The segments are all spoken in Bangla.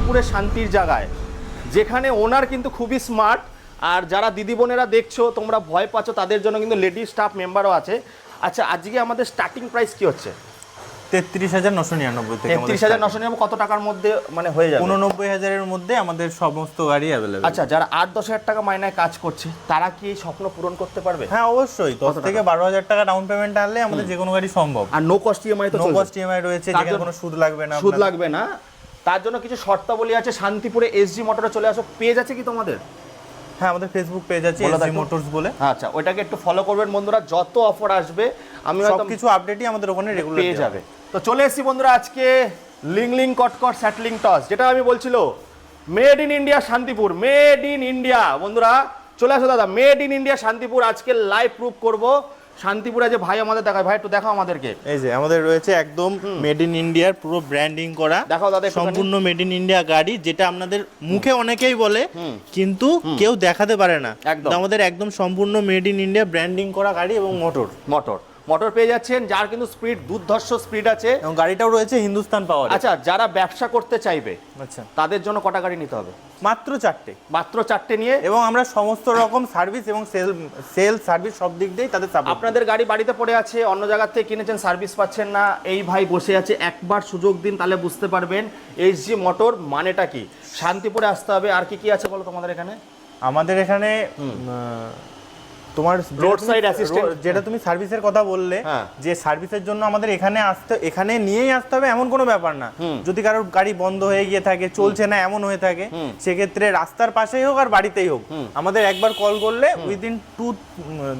শান্তিপুরে শান্তির জায়গায়, যেখানে ওনার কিন্তু খুবই স্মার্ট। আর যারা দিদি বোনেরা দেখছো তোমরা ভয় পাচ্ছ, তাদের জন্য কিন্তু লেডি স্টাফ মেম্বারও আছে। আচ্ছা, আজকে আমাদের স্টার্টিং প্রাইস কি হচ্ছে? 33,999 থেকে। 33,999 কত টাকার মধ্যে মানে হয়ে যাবে? 89,000-এর মধ্যে আমাদের সমস্ত গাড়ি অ্যাভেলেবল। আচ্ছা, যারা 8-10 হাজার টাকা মাইনায় কাজ করছে তারা কি এই স্বপ্ন পূরণ করতে পারবে? হ্যাঁ অবশ্যই, 10 থেকে 12,000 টাকা ডাউন পেমেন্ট আনলে আমাদের যে কোনো গাড়ি সম্ভব। আর নো কস্ট ইএমআই তো চলবে? নো কস্ট ইএমআই রয়েছে, যেখানে কোনো সুদ লাগবে না। সুদ লাগবে না, তার জন্য কিছু শর্তাবলী আছে। শান্তিপুরে এসজি মোটরে চলে আসো। পেজ আছে কি তোমাদের? হ্যাঁ, আমাদের ফেসবুক পেজ আছে এসজি মোটরস বলে। আচ্ছা, ওইটাকে একটু ফলো করবেন বন্ধুরা। যত অফার আসবে আমি হয়তো সবকিছু আপডেটই আমাদের ওখানে রেগুলার পেয়ে যাবে। তো চলে এসেছি বন্ধুরা আজকে লিং কটকট স্যাটলিং টস, যেটা আমি বলছিল made in India Shantipur, made in India. বন্ধুরা চলে আসো দাদা, মেড ইন ইন্ডিয়া শান্তিপুর। আজকে লাইভ প্রুফ করব শান্তিপুরে যে ভাই আমাদের দেখায়। ভাই একটু দেখাও আমাদেরকে। এই যে আমাদের রয়েছে একদম মেড ইন ইন্ডিয়ার পুরো ব্র্যান্ডিং করা, দেখাও দাদা সম্পূর্ণ মেড ইন ইন্ডিয়া গাড়ি, যেটা আপনাদের মুখে অনেকেই বলে কিন্তু কেউ দেখাতে পারে না। আমাদের একদম সম্পূর্ণ মেড ইন ইন্ডিয়া ব্র্যান্ডিং করা গাড়ি এবং মোটর পেয়ে যাচ্ছেন, যার কিন্তু স্পিড দুর্ধর্ষ স্পিড আছে, এবং গাড়িটাও রয়েছে হিন্দুস্তান পাওয়ার। আচ্ছা, যারা ব্যবসা করতে চাইবে আচ্ছা তাদের জন্য কটা গাড়ি নিতে হবে? মাত্র 4টে। মাত্র 4টে নিয়ে, এবং আমরা সমস্ত রকম সার্ভিস এবং সেল সার্ভিস সব দিক দিয়েই তাদের সাপোর্ট। আপনাদের গাড়ি বাড়িতে পড়ে আছে, অন্য জায়গা থেকে কিনেছেন, সার্ভিস পাচ্ছেন না, এই ভাই বসে আছে, একবার সুযোগ দিন, তাহলে বুঝতে পারবেন এসজি মোটর মানেটা কি। শান্তিপুরে আসতে হবে। আর কি কি আছে বলো তোমাদের এখানে? আমাদের এখানে তোমার রোড সাইড অ্যাসিস্ট্যান্ট, যেটা তুমি সার্ভিসের কথা বললে, যে সার্ভিসের জন্য আমাদের এখানে নিয়েই আসতে হবে এমন কোনো ব্যাপার না। যদি কারোর গাড়ি বন্ধ হয়ে গিয়ে থাকে, চলছে না এমন হয়ে থাকে, সেক্ষেত্রে রাস্তার পাশেই হোক আর বাড়িতেই হোক, আমাদের একবার কল করলে উইদিন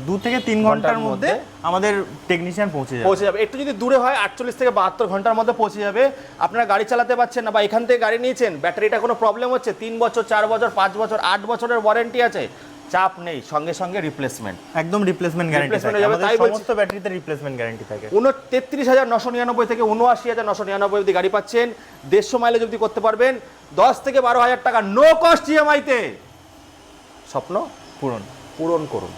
2 থেকে 3 ঘন্টার মধ্যে আমাদের টেকনিশিয়ান পৌঁছে যাবে। একটু যদি দূরে হয় 48 থেকে 72 ঘন্টার মধ্যে পৌঁছে যাবে। আপনারা গাড়ি চালাতে পারছেন না বা এখান থেকে গাড়ি নিয়েছেন, ব্যাটারিটা কোনো প্রবলেম হচ্ছে, 3 বছর 4 বছর 5 বছর 8 বছরের ওয়ারেন্টি আছে, চাপ নেই, সঙ্গে সঙ্গে রিপ্লেসমেন্ট, একদম রিপ্লেসমেন্ট গ্যারান্টি থাকে। আমাদের সমস্ত ব্যাটারিতে রিপ্লেসমেন্ট গ্যারান্টি থাকে। 33,999 থেকে 79,999 অবধি গাড়ি পাচ্ছেন। 150 মাইলেজ অবধি করতে পারবেন। 10 থেকে 12 হাজার টাকা নো কস্ট ইএমআই তে স্বপ্ন পূরণ করুন।